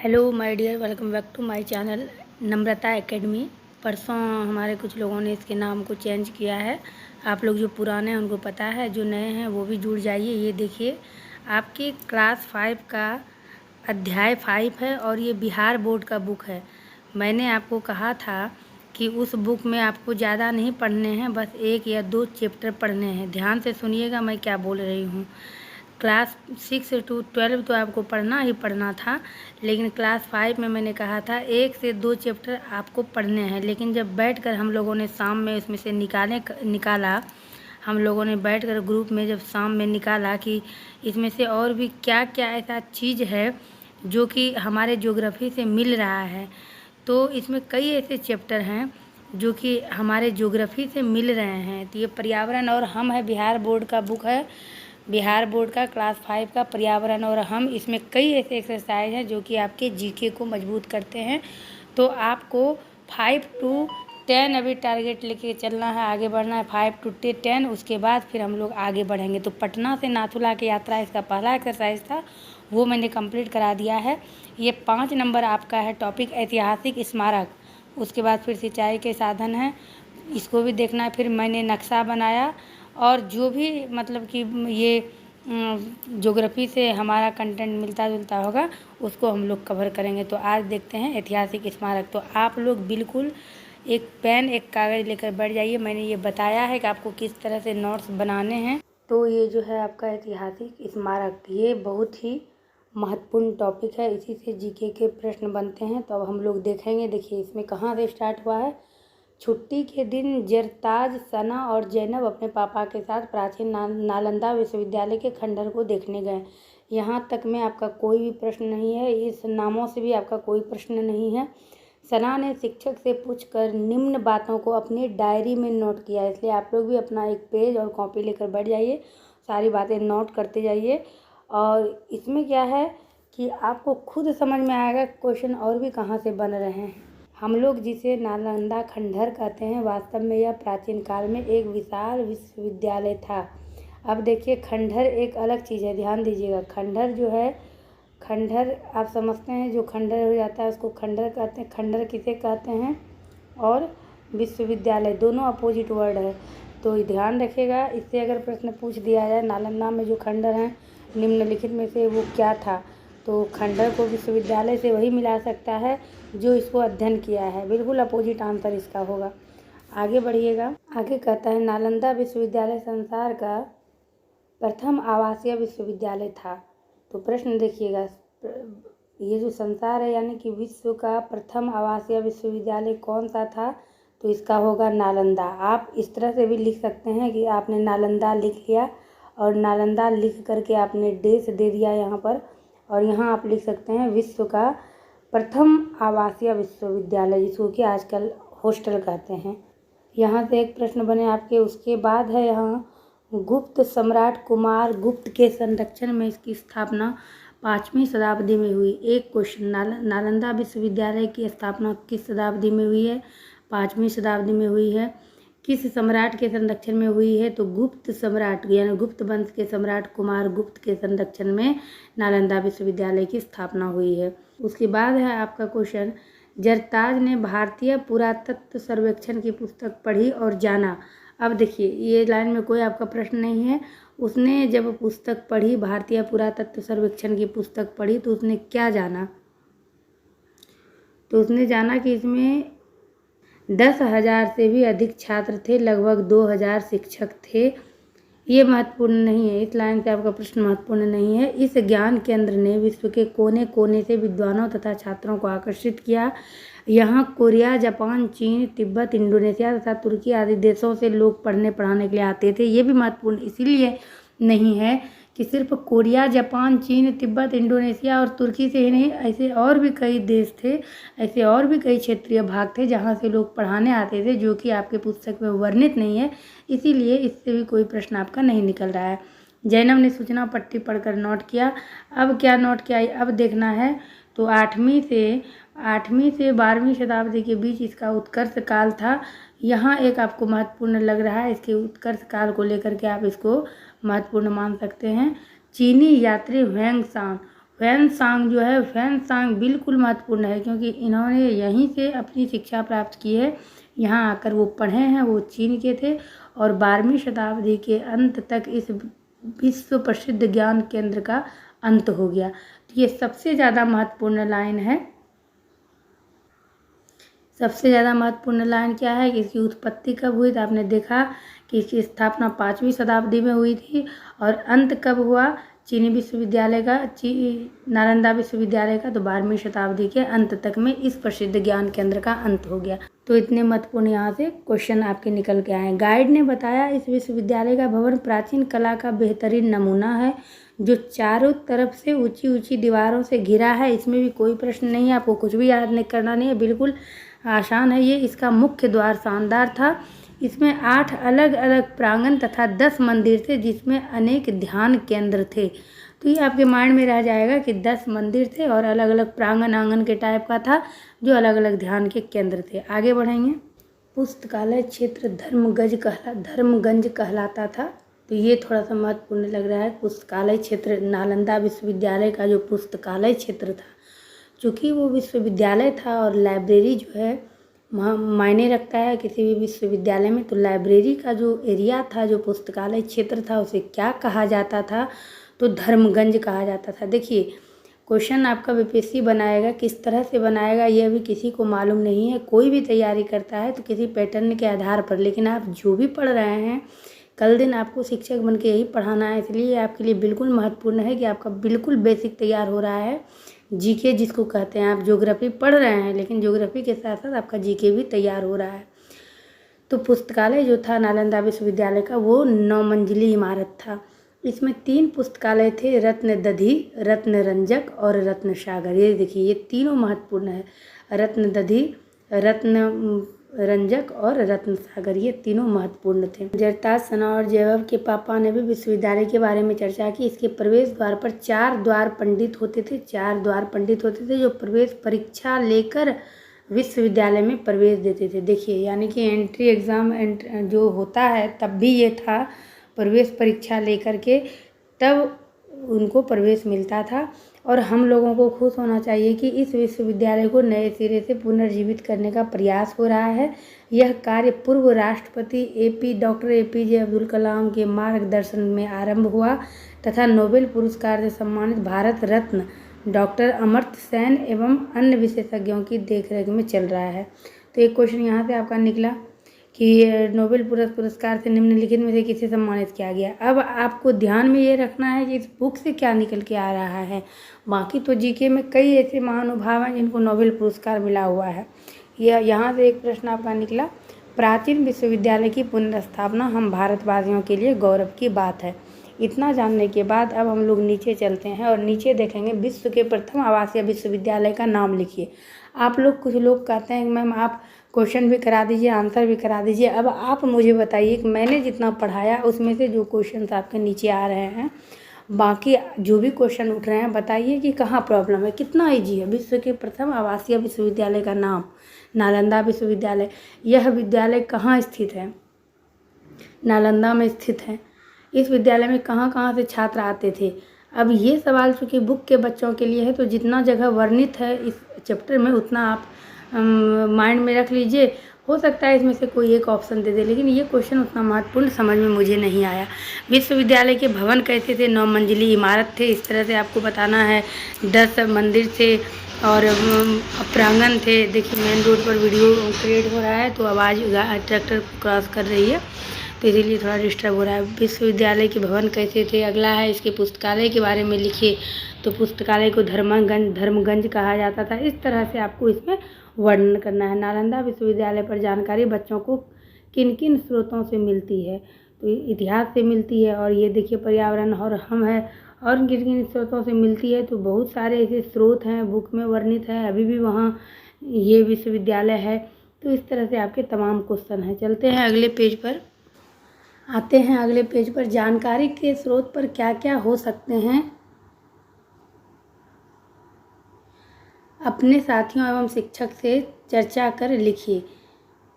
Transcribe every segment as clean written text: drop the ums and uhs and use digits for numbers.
Hello my dear, welcome back to my channel Namrata academy. परसों हमारे कुछ लोगों ने इसके नाम को चेंज किया है। आप लोग जो पुराने हैं उनको पता है, जो नए हैं वो भी जुड़ जाइए। ये देखिए, आपके क्लास 5 का अध्याय 5 है और ये बिहार बोर्ड का बुक है। मैंने आपको कहा था कि उस बुक में आपको ज़्यादा नहीं पढ़ने हैं, बस 1 या 2 चैप्टर पढ़ने हैं। ध्यान से सुनिएगा मैं क्या बोल रही हूँ। क्लास 6 to 12 तो आपको पढ़ना ही पढ़ना था, लेकिन क्लास 5 में मैंने कहा था 1 से 2 चैप्टर आपको पढ़ने हैं। लेकिन जब बैठकर हम लोगों ने शाम में इसमें से निकाला, हम लोगों ने बैठकर ग्रुप में जब शाम में निकाला कि इसमें से और भी क्या क्या ऐसा चीज़ है जो कि हमारे ज्योग्राफी से मिल रहा है, तो इसमें कई ऐसे चैप्टर हैं जो कि हमारे ज्योग्राफी से मिल रहे हैं। तो ये पर्यावरण और हम है, बिहार बोर्ड का बुक है, बिहार बोर्ड का क्लास 5 का पर्यावरण और हम। इसमें कई ऐसे एक्सरसाइज हैं जो कि आपके जीके को मजबूत करते हैं। तो आपको 5 to 10 अभी टारगेट लेके चलना है, आगे बढ़ना है। 5 to 10, उसके बाद फिर हम लोग आगे बढ़ेंगे। तो पटना से नाथुला की यात्रा इसका पहला एक्सरसाइज था, वो मैंने कंप्लीट करा दिया है। ये 5 नंबर आपका है टॉपिक ऐतिहासिक स्मारक। उसके बाद फिर सिंचाई के साधन हैं, इसको भी देखना है। फिर मैंने नक्शा बनाया और जो भी मतलब कि ये ज्योग्राफी से हमारा कंटेंट मिलता जुलता होगा उसको हम लोग कवर करेंगे। तो आज देखते हैं ऐतिहासिक स्मारक। तो आप लोग बिल्कुल एक पेन एक कागज़ लेकर बैठ जाइए। मैंने ये बताया है कि आपको किस तरह से नोट्स बनाने हैं। तो ये जो है आपका ऐतिहासिक स्मारक, ये बहुत ही महत्वपूर्ण टॉपिक है, इसी से जीके के प्रश्न बनते हैं। तो अब हम लोग देखेंगे। देखिए इसमें कहाँ से स्टार्ट हुआ है। छुट्टी के दिन जरताज, सना और जैनब अपने पापा के साथ प्राचीन नालंदा विश्वविद्यालय के खंडहर को देखने गए। यहाँ तक में आपका कोई भी प्रश्न नहीं है, इस नामों से भी आपका कोई प्रश्न नहीं है। सना ने शिक्षक से पूछकर निम्न बातों को अपनी डायरी में नोट किया, इसलिए आप लोग भी अपना एक पेज और कॉपी लेकर बैठ जाइए, सारी बातें नोट करते जाइए। और इसमें क्या है कि आपको खुद समझ में आएगा क्वेश्चन और भी कहाँ से बन रहे हैं। हम लोग जिसे नालंदा खंडहर कहते हैं, वास्तव में यह प्राचीन काल में एक विशाल विश्वविद्यालय था। अब देखिए, खंडहर एक अलग चीज़ है, ध्यान दीजिएगा। खंडहर जो है, खंडहर आप समझते हैं, जो खंडहर हो जाता है उसको खंडहर कहते हैं। खंडहर किसे कहते हैं और विश्वविद्यालय दोनों अपोजिट वर्ड है, तो ध्यान रखिएगा। इससे अगर प्रश्न पूछ दिया जाए नालंदा में जो खंडहर हैं निम्नलिखित में से वो क्या था, तो खंडहर को विश्वविद्यालय से वही मिला सकता है जो इसको अध्ययन किया है। बिल्कुल अपोजिट आंसर इसका होगा। आगे बढ़िएगा। आगे कहता है नालंदा विश्वविद्यालय संसार का प्रथम आवासीय विश्वविद्यालय था। तो प्रश्न देखिएगा, ये जो संसार है यानी कि विश्व का प्रथम आवासीय विश्वविद्यालय कौन सा था, तो इसका होगा नालंदा। आप इस तरह से भी लिख सकते हैं कि आपने नालंदा लिख लिया और नालंदा लिख करके आपने डेश दे दिया यहाँ पर, और यहाँ आप लिख सकते हैं विश्व का प्रथम आवासीय विश्वविद्यालय, जिसको कि आजकल हॉस्टल कहते हैं। यहाँ से एक प्रश्न बने आपके। उसके बाद है यहाँ गुप्त सम्राट कुमार गुप्त के संरक्षण में इसकी स्थापना 5वीं शताब्दी में हुई। एक क्वेश्चन, नालंदा विश्वविद्यालय की स्थापना किस शताब्दी में हुई है? 5वीं शताब्दी में हुई है। किस सम्राट के संरक्षण में हुई है? तो गुप्त सम्राट यानी गुप्त वंश के सम्राट कुमार गुप्त के संरक्षण में नालंदा विश्वविद्यालय की स्थापना हुई है। उसके बाद है आपका क्वेश्चन, जरताज ने भारतीय पुरातत्व सर्वेक्षण की पुस्तक पढ़ी और जाना। अब देखिए, ये लाइन में कोई आपका प्रश्न नहीं है। उसने जब पुस्तक पढ़ी, भारतीय पुरातत्व सर्वेक्षण की पुस्तक पढ़ी, तो उसने क्या जाना? तो उसने जाना कि इसमें 10,000 से भी अधिक छात्र थे, लगभग 2,000 शिक्षक थे। ये महत्वपूर्ण नहीं है, इस लाइन से आपका प्रश्न महत्वपूर्ण नहीं है। इस ज्ञान केंद्र ने विश्व के कोने कोने से विद्वानों तथा छात्रों को आकर्षित किया। यहाँ कोरिया, जापान, चीन, तिब्बत, इंडोनेशिया तथा तुर्की आदि देशों से लोग पढ़ने पढ़ाने के लिए आते थे। ये भी महत्वपूर्ण इसीलिए नहीं है कि सिर्फ कोरिया, जापान, चीन, तिब्बत, इंडोनेशिया और तुर्की से ही नहीं, ऐसे और भी कई देश थे, ऐसे और भी कई क्षेत्रीय भाग थे जहाँ से लोग पढ़ाने आते थे, जो कि आपके पुस्तक में वर्णित नहीं है। इसीलिए इससे भी कोई प्रश्न आपका नहीं निकल रहा है। जैनब ने सूचना पट्टी पढ़कर नोट किया। अब क्या नोट किया, अब देखना है। तो 8वीं से 12वीं शताब्दी के बीच इसका उत्कर्ष काल था। यहाँ एक आपको महत्वपूर्ण लग रहा है, इसके उत्कर्ष काल को लेकर के आप इसको महत्वपूर्ण मान सकते हैं। चीनी यात्री ह्वेंग सांग फैनसांग जो है, फैनसांग बिल्कुल महत्वपूर्ण है क्योंकि इन्होंने यहीं से अपनी शिक्षा प्राप्त की है। यहाँ आकर वो पढ़े हैं, वो चीन के थे और 12वीं शताब्दी के अंत तक इस विश्व प्रसिद्ध ज्ञान केंद्र का अंत हो गया। तो ये सबसे ज़्यादा महत्वपूर्ण लाइन है। सबसे ज़्यादा महत्वपूर्ण लाइन क्या है कि इसकी उत्पत्ति कब हुई? तो आपने देखा कि इसकी स्थापना 5वीं शताब्दी में हुई थी और अंत कब हुआ चीनी विश्वविद्यालय का, नालंदा विश्वविद्यालय का? तो 12वीं शताब्दी के अंत तक में इस प्रसिद्ध ज्ञान केंद्र का अंत हो गया। तो इतने महत्वपूर्ण यहाँ से क्वेश्चन आपके निकल के आए। गाइड ने बताया इस विश्वविद्यालय का भवन प्राचीन कला का बेहतरीन नमूना है जो चारों तरफ से ऊंची ऊंची दीवारों से घिरा है। इसमें भी कोई प्रश्न नहीं है, आपको कुछ भी याद नहीं करना नहीं है, बिल्कुल आसान है ये। इसका मुख्य द्वार शानदार था। इसमें 8 अलग अलग प्रांगण तथा 10 मंदिर थे जिसमें अनेक ध्यान केंद्र थे। तो ये आपके माइंड में रह जाएगा कि 10 मंदिर थे और अलग अलग प्रांगण आंगन के टाइप का था जो अलग अलग ध्यान के केंद्र थे। आगे बढ़ेंगे। पुस्तकालय क्षेत्र धर्मगंज कहलाता था। तो ये थोड़ा सा महत्वपूर्ण लग रहा है। पुस्तकालय क्षेत्र, नालंदा विश्वविद्यालय का जो पुस्तकालय क्षेत्र था, चूँकि वो विश्वविद्यालय था और लाइब्रेरी जो है मायने रखता है किसी भी विश्वविद्यालय में, तो लाइब्रेरी का जो एरिया था, जो पुस्तकालय क्षेत्र था, उसे क्या कहा जाता था? तो धर्मगंज कहा जाता था। देखिए क्वेश्चन आपका बीपीएससी बनाएगा, किस तरह से बनाएगा ये अभी किसी को मालूम नहीं है। कोई भी तैयारी करता है तो किसी पैटर्न के आधार पर, लेकिन आप जो भी पढ़ रहे हैं कल दिन आपको शिक्षक बन के यही पढ़ाना है, इसलिए आपके लिए बिल्कुल महत्वपूर्ण है कि आपका बिल्कुल बेसिक तैयार हो रहा है। जीके जिसको कहते हैं, आप ज्योग्राफी पढ़ रहे हैं लेकिन ज्योग्राफी के साथ साथ आपका जीके भी तैयार हो रहा है। तो पुस्तकालय जो था नालंदा विश्वविद्यालय का, वो 9 मंजिली इमारत था। इसमें 3 पुस्तकालय थे, रत्न दधि, रत्न रंजक और रत्न सागर। ये देखिए ये तीनों महत्वपूर्ण है, रत्न दधि, रत्न रंजक और रत्न सागर, ये तीनों महत्वपूर्ण थे। जयप्रकाश सना और जयवब के पापा ने भी विश्वविद्यालय के बारे में चर्चा की। इसके प्रवेश द्वार पर 4 द्वार पंडित होते थे, 4 द्वार पंडित होते थे जो प्रवेश परीक्षा लेकर विश्वविद्यालय में प्रवेश देते थे। देखिए यानी कि एंट्री एग्ज़ाम जो होता है तब भी ये था, प्रवेश परीक्षा लेकर के तब उनको प्रवेश मिलता था। और हम लोगों को खुश होना चाहिए कि इस विश्वविद्यालय को नए सिरे से पुनर्जीवित करने का प्रयास हो रहा है। यह कार्य पूर्व राष्ट्रपति डॉक्टर APJ अब्दुल कलाम के मार्गदर्शन में आरंभ हुआ तथा नोबेल पुरस्कार से सम्मानित भारत रत्न डॉक्टर अमर्त्य सेन एवं अन्य विशेषज्ञों की देखरेख में चल रहा है। तो एक क्वेश्चन यहाँ से आपका निकला कि नोबेल पुरस्कार से निम्नलिखित में से किसे सम्मानित किया गया। अब आपको ध्यान में ये रखना है कि इस बुक से क्या निकल के आ रहा है। बाकी तो जीके में कई ऐसे महानुभाव हैं जिनको नोबेल पुरस्कार मिला हुआ है। यहाँ से एक प्रश्न आपका निकला, प्राचीन विश्वविद्यालय की पुनर्स्थापना हम भारतवासियों के लिए गौरव की बात है। इतना जानने के बाद अब हम लोग नीचे चलते हैं और नीचे देखेंगे विश्व के प्रथम आवासीय विश्वविद्यालय का नाम लिखिए। आप लोग, कुछ लोग कहते हैं कि मैम आप क्वेश्चन भी करा दीजिए, आंसर भी करा दीजिए। अब आप मुझे बताइए कि मैंने जितना पढ़ाया उसमें से जो क्वेश्चन आपके नीचे आ रहे हैं, बाकी जो भी क्वेश्चन उठ रहे हैं, बताइए कि कहाँ प्रॉब्लम है, कितना ईजी है। विश्व के प्रथम आवासीय विश्वविद्यालय का नाम नालंदा विश्वविद्यालय। यह विद्यालय कहाँ स्थित है? नालंदा में स्थित है। इस विद्यालय में कहाँ कहाँ से छात्र आते थे? अब ये सवाल चूँकि बुक के बच्चों के लिए है तो जितना जगह वर्णित है इस चैप्टर में उतना आप माइंड में रख लीजिए। हो सकता है इसमें से कोई एक ऑप्शन दे दे, लेकिन ये क्वेश्चन उतना महत्वपूर्ण समझ में मुझे नहीं आया। विश्वविद्यालय के भवन कैसे थे? 9 मंजिली इमारत थे। इस तरह से आपको बताना है। 10 मंदिर थे और प्रांगण थे। देखिए मेन रोड पर वीडियो क्रिएट हो रहा है तो आवाज़ ट्रैक्टर क्रॉस कर रही है तो इसीलिए थोड़ा डिस्टर्ब हो रहा है। विश्वविद्यालय के भवन कैसे थे? अगला है इसके पुस्तकालय के बारे में लिखिए। तो पुस्तकालय को धर्मगंज कहा जाता था। इस तरह से आपको इसमें वर्णन करना है। नालंदा विश्वविद्यालय पर जानकारी बच्चों को किन किन स्रोतों से मिलती है? तो इतिहास से मिलती है और ये देखिए पर्यावरण और हम है, और किन किन स्रोतों से मिलती है? तो बहुत सारे ऐसे स्रोत हैं, बुक में वर्णित है, अभी भी वहाँ ये विश्वविद्यालय है। तो इस तरह से आपके तमाम क्वेश्चन हैं। चलते हैं अगले पेज पर, आते हैं अगले पेज पर। जानकारी के स्रोत पर क्या क्या हो सकते हैं? अपने साथियों एवं शिक्षक से चर्चा कर लिखिए।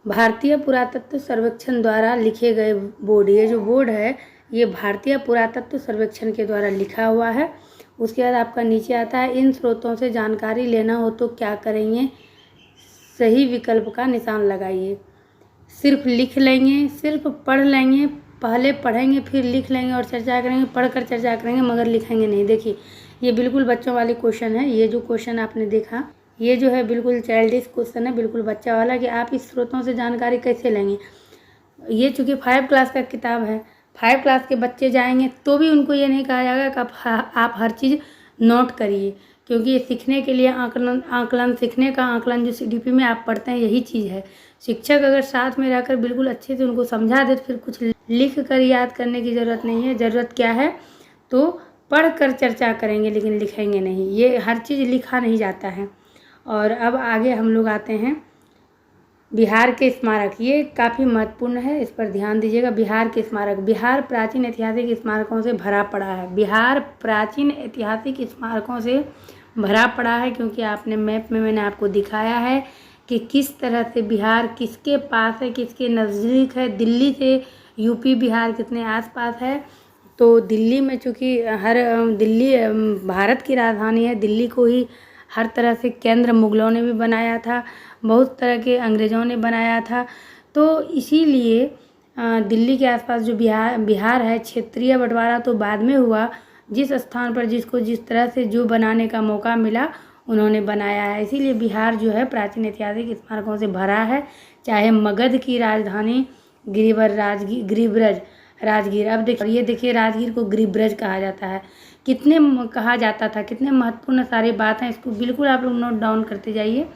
भारतीय पुरातत्व सर्वेक्षण द्वारा लिखे गए बोर्ड, ये जो बोर्ड है ये भारतीय पुरातत्व सर्वेक्षण के द्वारा लिखा हुआ है। उसके बाद आपका नीचे आता है इन स्रोतों से जानकारी लेना हो तो क्या करेंगे, सही विकल्प का निशान लगाइए। सिर्फ लिख लेंगे, सिर्फ पढ़ लेंगे, पहले पढ़ेंगे फिर लिख लेंगे और चर्चा करेंगे, पढ़कर चर्चा करेंगे मगर लिखेंगे नहीं। देखिए ये बिल्कुल बच्चों वाली क्वेश्चन है। ये जो क्वेश्चन आपने देखा ये जो है बिल्कुल चाइल्डिश क्वेश्चन है, बिल्कुल बच्चा वाला कि आप इस स्रोतों से जानकारी कैसे लेंगे। ये चूँकि 5 क्लास का किताब है, 5 क्लास के बच्चे जाएंगे तो भी उनको ये नहीं कहा जाएगा कि आप हर चीज़ नोट करिए, क्योंकि ये सीखने के लिए आकलन सीखने का आकलन जो CDP में आप पढ़ते हैं यही चीज़ है। शिक्षक अगर साथ में रहकर बिल्कुल अच्छे से उनको समझा दे तो फिर कुछ लिख कर याद करने की ज़रूरत नहीं है। ज़रूरत क्या है तो पढ़ कर चर्चा करेंगे लेकिन लिखेंगे नहीं, ये हर चीज़ लिखा नहीं जाता है। और अब आगे हम लोग आते हैं बिहार के स्मारक। ये काफ़ी महत्वपूर्ण है, इस पर ध्यान दीजिएगा। बिहार के स्मारक, बिहार प्राचीन ऐतिहासिक स्मारकों से भरा पड़ा है। बिहार प्राचीन ऐतिहासिक स्मारकों से भरा पड़ा है, क्योंकि आपने मैप में मैंने आपको दिखाया है कि किस तरह से बिहार किसके पास है, किसके नज़दीक है। दिल्ली से यूपी बिहार कितने आसपास है। तो दिल्ली में चूँकि दिल्ली भारत की राजधानी है, दिल्ली को ही हर तरह से केंद्र मुगलों ने भी बनाया था, बहुत तरह के अंग्रेज़ों ने बनाया था। तो इसीलिए दिल्ली के आसपास जो बिहार है, क्षेत्रीय बंटवारा तो बाद में हुआ, जिस स्थान पर जिसको जिस तरह से जो बनाने का मौका मिला उन्होंने बनाया है। इसीलिए बिहार जो है प्राचीन ऐतिहासिक स्मारकों से भरा है। चाहे मगध की राजधानी गिरिब्रज राजगीर, अब देखिए ये देखिए राजगीर को गिरिब्रज कहा जाता है। कितने कहा जाता था, कितने महत्वपूर्ण सारी बात हैं, इसको बिल्कुल आप लोग नोट डाउन करते जाइए।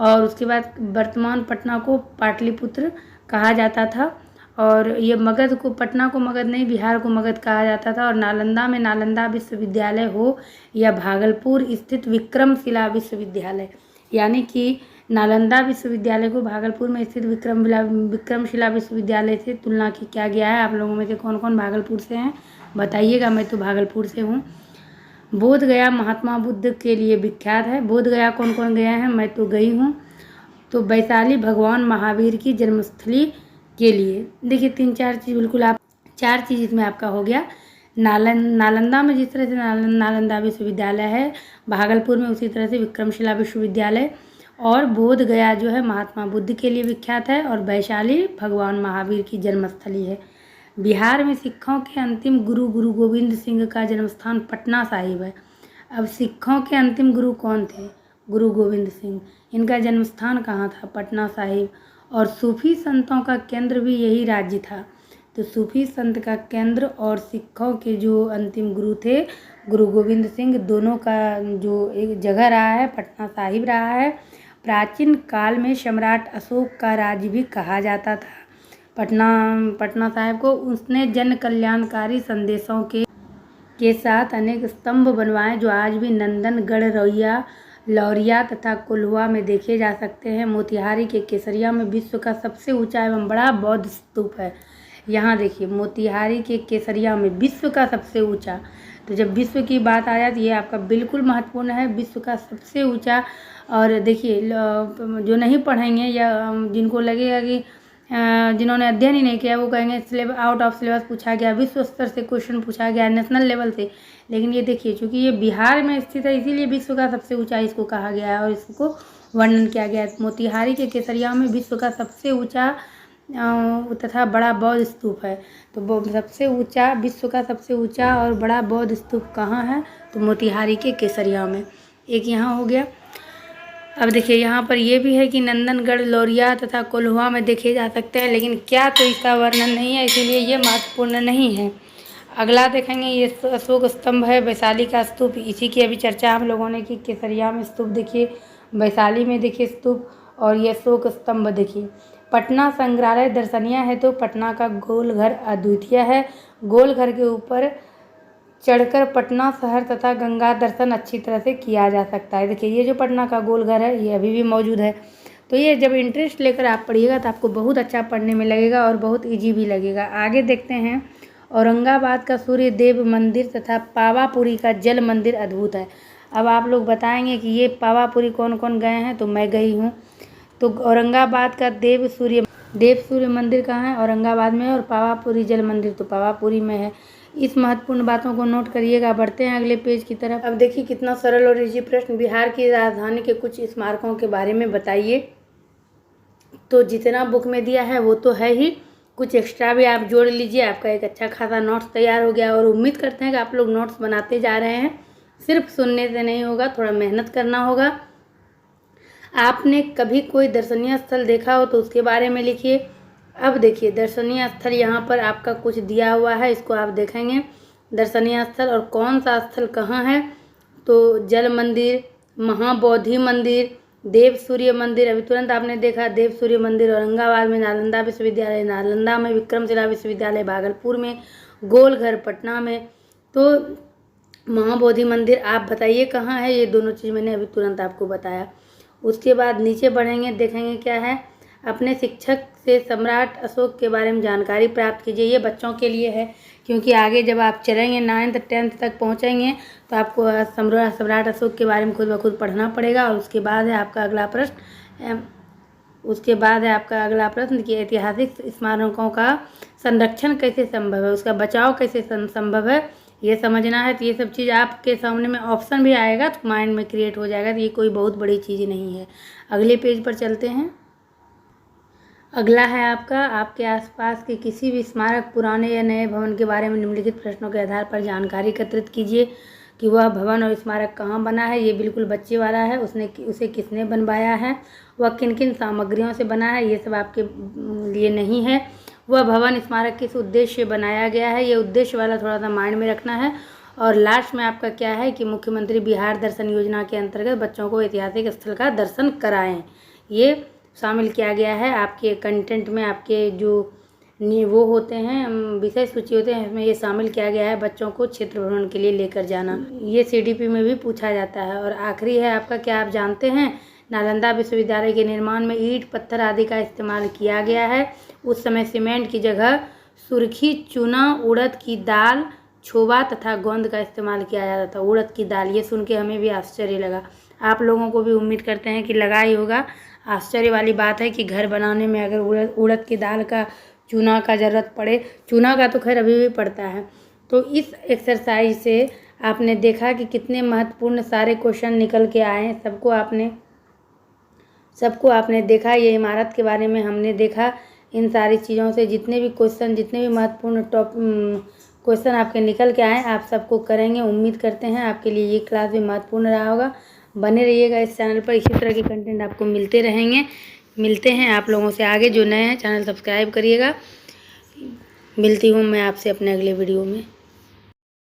और उसके बाद वर्तमान पटना को पाटलिपुत्र कहा जाता था, और ये मगध को, पटना को मगध नहीं बिहार को मगध कहा जाता था। और नालंदा में नालंदा विश्वविद्यालय हो या भागलपुर स्थित विक्रमशिला विश्वविद्यालय, यानी कि नालंदा विश्वविद्यालय को भागलपुर में स्थित विक्रमशिला विश्वविद्यालय से तुलना की क्या गया है। आप लोगों में से कौन कौन भागलपुर से हैं बताइएगा। मैं तो भागलपुर से हूँ। बोध गया महात्मा बुद्ध के लिए विख्यात है। बोध गया कौन कौन गया है, मैं तो गई हूँ। तो वैशाली भगवान महावीर की जन्मस्थली के लिए। देखिए 3-4 चीज़ बिल्कुल आप 4 चीज़ इसमें आपका हो गया। नालंदा में जिस तरह से नालंदा विश्वविद्यालय है, भागलपुर में उसी तरह से विक्रमशिला विश्वविद्यालय, और बोध गया जो है महात्मा बुद्ध के लिए विख्यात है, और वैशाली भगवान महावीर की जन्मस्थली है। बिहार में सिखों के अंतिम गुरु गुरु गोविंद सिंह का जन्मस्थान पटना साहिब है। अब सिखों के अंतिम गुरु कौन थे, गुरु गोविंद सिंह, इनका जन्मस्थान कहाँ था, पटना साहिब। और सूफी संतों का केंद्र भी यही राज्य था। तो सूफी संत का केंद्र और सिखों के जो अंतिम गुरु थे गुरु गोविंद सिंह, दोनों का जो एक जगह रहा है पटना साहिब रहा है। प्राचीन काल में सम्राट अशोक का राज्य भी कहा जाता था पटना साहिब को। उसने जन कल्याणकारी संदेशों के साथ अनेक स्तंभ बनवाए जो आज भी नंदनगढ़, लौरिया तथा कोल्हुआ में देखे जा सकते हैं। मोतिहारी के केसरिया में विश्व का सबसे ऊंचा एवं बड़ा बौद्ध स्तूप है। यहाँ देखिए मोतिहारी के केसरिया में विश्व का सबसे ऊंचा। तो जब विश्व की बात आ जाती है, ये आपका बिल्कुल महत्वपूर्ण है, विश्व का सबसे ऊंचा। और देखिए जो नहीं पढ़ेंगे या जिनको लगेगा कि जिन्होंने अध्ययन ही नहीं किया वो कहेंगे आउट ऑफ सिलेबस पूछा गया, विश्व स्तर से क्वेश्चन पूछा गया, नेशनल लेवल से। लेकिन ये देखिए चूँकि ये बिहार में स्थित है इसीलिए विश्व का सबसे ऊंचा इसको कहा गया है और इसको वर्णन किया गया है। मोतिहारी के केसरिया में विश्व का सबसे ऊंचा तथा बड़ा बौद्ध स्तूप है। तो सबसे ऊंचा, विश्व का सबसे ऊंचा और बड़ा बौद्ध स्तूप कहाँ है, तो मोतिहारी के केसरिया में। एक यहाँ हो गया। अब देखिए यहाँ पर ये भी है कि नंदनगढ़, लौरिया तथा कोल्हुआ में देखे जा सकते हैं, लेकिन क्या तो इसका वर्णन नहीं है, इसीलिए ये महत्वपूर्ण नहीं है। अगला देखेंगे ये अशोक स्तंभ है, वैशाली का स्तूप, इसी की अभी चर्चा हम लोगों ने की। केसरिया में स्तूप देखिए, वैशाली में देखिए स्तूप, और ये अशोक स्तंभ देखिए। पटना संग्रहालय दर्शनीय है तो पटना का गोलघर अद्वितीय है। गोलघर के ऊपर चढ़कर पटना शहर तथा गंगा दर्शन अच्छी तरह से किया जा सकता है। देखिए ये जो पटना का गोलघर है ये अभी भी मौजूद है। तो ये जब इंटरेस्ट लेकर आप पढ़िएगा तो आपको बहुत अच्छा पढ़ने में लगेगा और बहुत इजी भी लगेगा। आगे देखते हैं, औरंगाबाद का सूर्य देव मंदिर तथा पावापुरी का जल मंदिर अद्भुत है। अब आप लोग बताएंगे कि ये पावापुरी कौन कौन गए हैं, तो मैं गई हूँ। तो औरंगाबाद का देव सूर्य मंदिर कहाँ है, औरंगाबाद में, और पावापुरी जल मंदिर तो पावापुरी में है। इस महत्वपूर्ण बातों को नोट करिएगा। बढ़ते हैं अगले पेज की तरफ। अब देखिए कितना सरल और इजी प्रश्न। बिहार की राजधानी के कुछ स्मारकों के बारे में बताइए। तो जितना बुक में दिया है वो तो है ही, कुछ एक्स्ट्रा भी आप जोड़ लीजिए, आपका एक अच्छा खासा नोट्स तैयार हो गया। और उम्मीद करते हैं कि आप लोग नोट्स बनाते जा रहे हैं, सिर्फ सुनने से नहीं होगा, थोड़ा मेहनत करना होगा। आपने कभी कोई दर्शनीय स्थल देखा हो तो उसके बारे में लिखिए। अब देखिए दर्शनीय स्थल यहाँ पर आपका कुछ दिया हुआ है, इसको आप देखेंगे। दर्शनीय स्थल और कौन सा स्थल कहाँ है, तो जल मंदिर, महाबोधि मंदिर, देव सूर्य मंदिर, अभी तुरंत आपने देखा देव सूर्य मंदिर औरंगाबाद में, नालंदा विश्वविद्यालय नालंदा में, विक्रमशिला विश्वविद्यालय भागलपुर में, गोलघर पटना में। तो महाबोधि मंदिर आप बताइए कहाँ है, ये दोनों चीज़ मैंने अभी तुरंत आपको बताया। उसके बाद नीचे बढ़ेंगे, देखेंगे क्या है। अपने शिक्षक से सम्राट अशोक के बारे में जानकारी प्राप्त कीजिए। ये बच्चों के लिए है, क्योंकि आगे जब आप चलेंगे 9th 10th तक पहुँचेंगे तो आपको सम्राट अशोक के बारे में खुद ब खुद पढ़ना पड़ेगा। और उसके बाद है आपका अगला प्रश्न कि ऐतिहासिक स्मारकों का संरक्षण कैसे संभव है, उसका बचाव कैसे संभव है, ये समझना है। तो ये सब चीज़ आपके सामने में ऑप्शन भी आएगा तो माइंड में क्रिएट हो जाएगा। तो ये कोई बहुत बड़ी चीज़ नहीं है। अगले पेज पर चलते हैं। अगला है आपका, आपके आसपास के किसी भी स्मारक, पुराने या नए भवन के बारे में निम्नलिखित प्रश्नों के आधार पर जानकारी एकत्रित कीजिए कि वह भवन और स्मारक कहाँ बना है। ये बिल्कुल बच्चे वाला है। उसे किसने बनवाया है, वह किन किन सामग्रियों से बना है, ये सब आपके लिए नहीं है। वह भवन स्मारक किस उद्देश्य से बनाया गया है, ये उद्देश्य वाला थोड़ा सा माइंड में रखना है। और लास्ट में आपका क्या है कि मुख्यमंत्री बिहार दर्शन योजना के अंतर्गत बच्चों को ऐतिहासिक स्थल का दर्शन कराएं, ये शामिल किया गया है आपके कंटेंट में। आपके जो वो होते हैं विषय सूची होते हैं, इसमें ये शामिल किया गया है बच्चों को क्षेत्र भ्रमण के लिए लेकर जाना। ये CDP में भी पूछा जाता है। और आखिरी है आपका, क्या आप जानते हैं नालंदा विश्वविद्यालय के निर्माण में ईंट पत्थर आदि का इस्तेमाल किया गया है। उस समय सीमेंट की जगह सुर्खी, चूना, उड़द की दाल, छोबा तथा गोंद का इस्तेमाल किया जाता था। उड़द की दाल, ये सुन के हमें भी आश्चर्य लगा, आप लोगों को भी उम्मीद करते हैं कि लगा ही होगा। आश्चर्य वाली बात है कि घर बनाने में अगर उड़द की दाल का, चूना का ज़रूरत पड़े। चूना का तो खैर अभी भी पड़ता है। तो इस एक्सरसाइज से आपने देखा कि कितने महत्वपूर्ण सारे क्वेश्चन निकल के आए हैं। सबको आपने देखा। ये इमारत के बारे में हमने देखा। इन सारी चीज़ों से जितने भी महत्वपूर्ण क्वेश्चन आपके निकल के आए, आप सबको करेंगे। उम्मीद करते हैं आपके लिए ये क्लास भी महत्वपूर्ण रहा होगा। बने रहिएगा इस चैनल पर, इसी तरह के कंटेंट आपको मिलते रहेंगे। मिलते हैं आप लोगों से आगे। जो नए हैं चैनल सब्सक्राइब करिएगा। मिलती हूँ मैं आपसे अपने अगले वीडियो में।